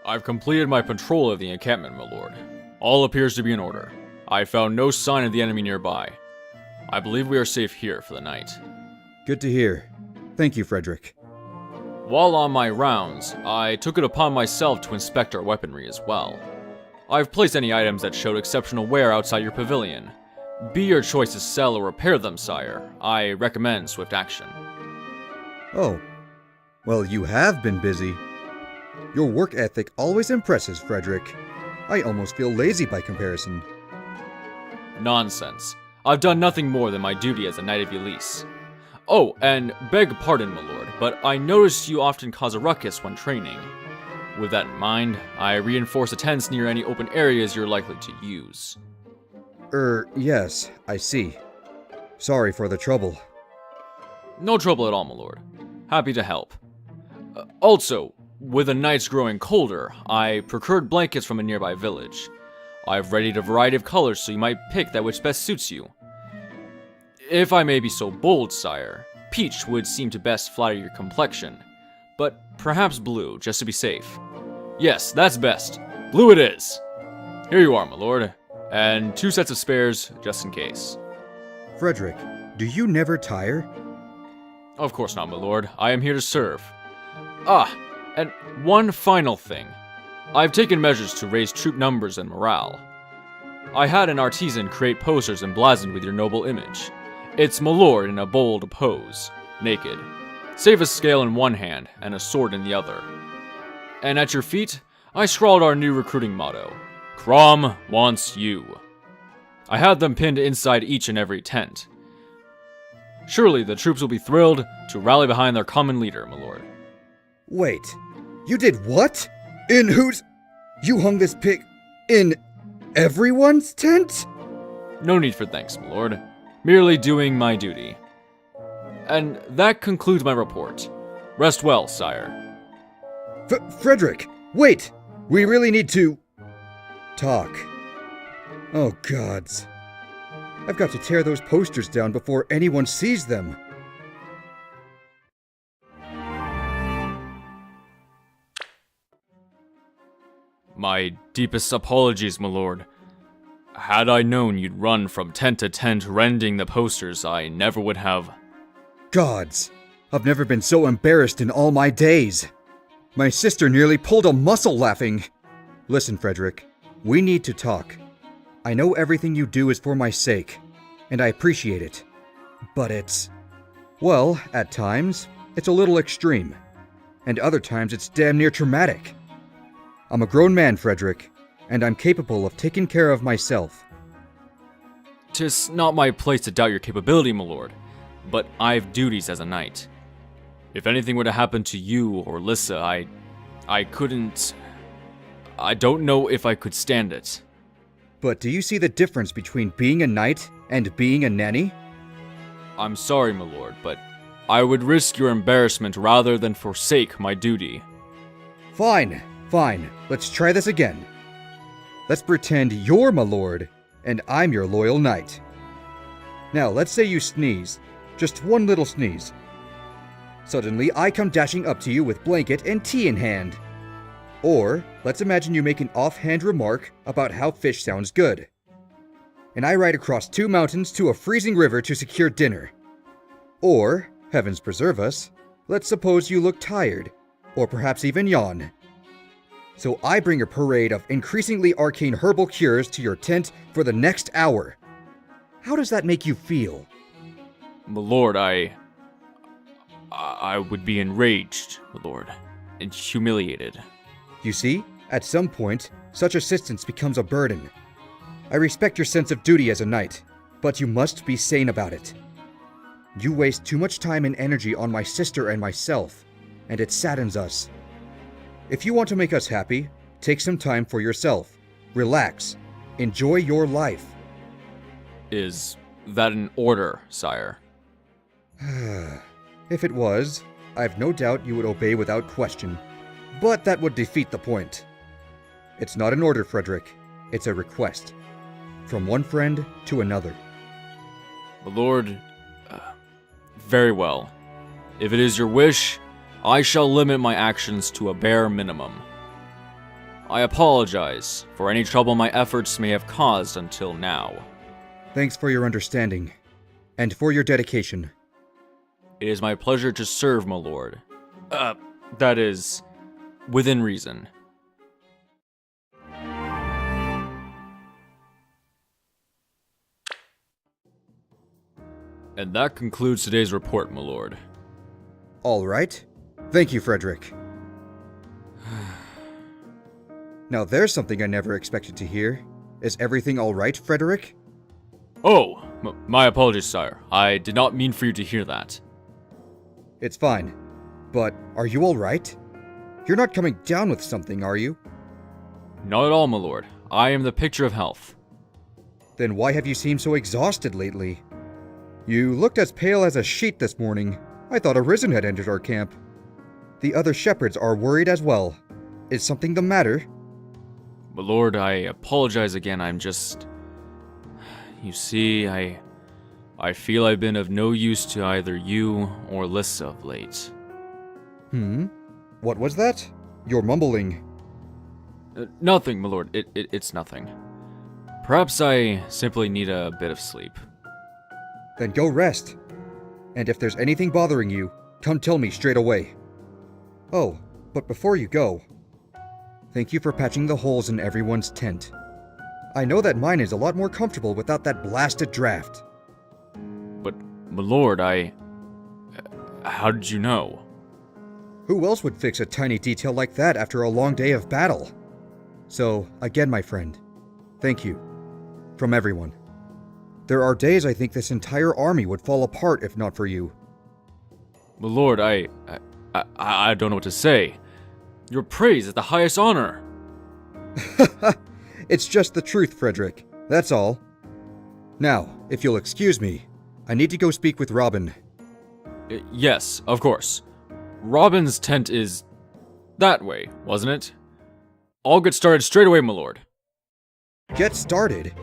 I've completed my patrol of the encampment, my lord. All appears to be in order. I found no sign of the enemy nearby. I believe we are safe here for the night. Good to hear. Thank you, Frederick. While on my rounds, I took it upon myself to inspect our weaponry as well. I've placed any items that showed exceptional wear outside your pavilion. Be your choice to sell or repair them, sire. I recommend swift action. Oh. Well, you have been busy. Your work ethic always impresses, Frederick. I almost feel lazy by comparison. Nonsense. I've done nothing more than my duty as a knight of Ylisse. Oh, and beg pardon, my lord, but I noticed you often cause a ruckus when training. With that in mind, I reinforce the tents near any open areas you're likely to use. Yes, I see. Sorry for the trouble. No trouble at all, my lord. Happy to help. Also, with the nights growing colder, I procured blankets from a nearby village. I've readied a variety of colors so you might pick that which best suits you. If I may be so bold, sire, peach would seem to best flatter your complexion, but perhaps blue, just to be safe. Yes, that's best. Blue it is. Here you are, my lord, and 2 sets of spares, just in case. Frederick, do you never tire? Of course not, my lord. I am here to serve. And one final thing. I've taken measures to raise troop numbers and morale. I had an artisan create posters emblazoned with your noble image. It's my lord in a bold pose, naked. Save a scale in one hand and a sword in the other. And at your feet, I scrawled our new recruiting motto, Chrom wants you. I had them pinned inside each and every tent. Surely the troops will be thrilled to rally behind their common leader, my lord. Wait, you did what? In whose... You hung this pic... in... everyone's tent? No need for thanks, my lord. Merely doing my duty. And that concludes my report. Rest well, sire. Frederick, wait! We really need to... talk. Oh, gods. I've got to tear those posters down before anyone sees them. My deepest apologies, my lord. Had I known you'd run from tent to tent rending the posters, I never would have... Gods, I've never been so embarrassed in all my days. My sister nearly pulled a muscle laughing. Listen, Frederick, we need to talk. I know everything you do is for my sake, and I appreciate it. But it's... well, at times, it's a little extreme. And other times it's damn near traumatic. I'm a grown man, Frederick, and I'm capable of taking care of myself. 'Tis not my place to doubt your capability, my lord, but I've duties as a knight. If anything were to happen to you or Ylisse, I couldn't... I don't know if I could stand it. But do you see the difference between being a knight and being a nanny? I'm sorry, my lord, but I would risk your embarrassment rather than forsake my duty. Fine. Let's try this again. Let's pretend you're my lord, and I'm your loyal knight. Now, let's say you sneeze. Just one little sneeze. Suddenly, I come dashing up to you with blanket and tea in hand. Or, let's imagine you make an offhand remark about how fish sounds good. And I ride across 2 mountains to a freezing river to secure dinner. Or, heavens preserve us, let's suppose you look tired, or perhaps even yawn. So I bring a parade of increasingly arcane herbal cures to your tent for the next hour. How does that make you feel? My lord, I would be enraged, my lord, and humiliated. You see, at some point, such assistance becomes a burden. I respect your sense of duty as a knight, but you must be sane about it. You waste too much time and energy on my sister and myself, and it saddens us. If you want to make us happy, take some time for yourself. Relax. Enjoy your life. Is that an order, sire? If it was, I've no doubt you would obey without question. But that would defeat the point. It's not an order, Frederick. It's a request. From one friend to another. My lord, very well. If it is your wish, I shall limit my actions to a bare minimum. I apologize for any trouble my efforts may have caused until now. Thanks for your understanding, and for your dedication. It is my pleasure to serve, my lord. That is, within reason. And that concludes today's report, my lord. All right. Thank you, Frederick. Now there's something I never expected to hear. Is everything all right, Frederick? Oh, my apologies, sire. I did not mean for you to hear that. It's fine. But are you all right? You're not coming down with something, are you? Not at all, my lord. I am the picture of health. Then why have you seemed so exhausted lately? You looked as pale as a sheet this morning. I thought a risen had entered our camp. The other shepherds are worried as well. Is something the matter? My lord, I apologize again. I'm just... You see, I feel I've been of no use to either you or Ylisse of late. What was that? You're mumbling. Nothing, my lord. It's nothing. Perhaps I simply need a bit of sleep. Then go rest. And if there's anything bothering you, come tell me straight away. Oh, but before you go, thank you for patching the holes in everyone's tent. I know that mine is a lot more comfortable without that blasted draft. But, my lord, how did you know? Who else would fix a tiny detail like that after a long day of battle? So, again, my friend, thank you. From everyone. There are days I think this entire army would fall apart if not for you. My lord, I don't know what to say. Your praise is the highest honor. It's just the truth, Frederick. That's all. Now, if you'll excuse me, I need to go speak with Robin. Yes, of course. Robin's tent is that way, wasn't it? I'll get started straight away, my lord. Get started?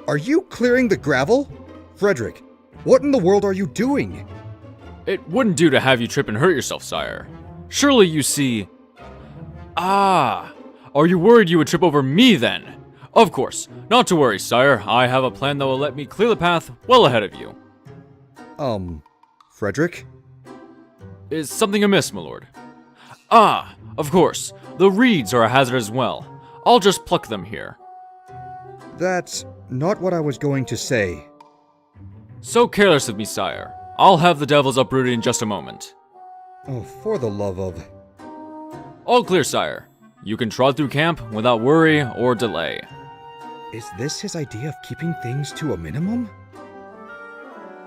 Are you clearing the gravel? Frederick, what in the world are you doing? It wouldn't do to have you trip and hurt yourself, sire. Surely you see... Ah, are you worried you would trip over me then? Of course, not to worry, sire. I have a plan that will let me clear the path well ahead of you. Frederick? Is something amiss, my lord? Ah, of course. The reeds are a hazard as well. I'll just pluck them here. That's not what I was going to say. So careless of me, sire. I'll have the devils uprooted in just a moment. Oh, for the love of... All clear, sire. You can trot through camp without worry or delay. Is this his idea of keeping things to a minimum?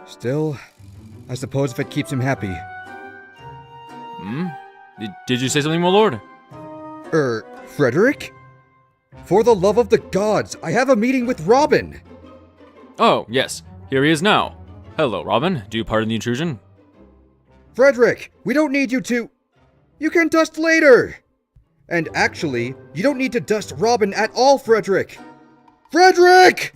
Still, I suppose if it keeps him happy. Did you say something, my lord? Frederick? For the love of the gods, I have a meeting with Robin! Oh, yes. Here he is now. Hello, Robin. Do you pardon the intrusion? Frederick, we don't need you to... You can dust later! And actually, you don't need to dust Robin at all, Frederick! Frederick!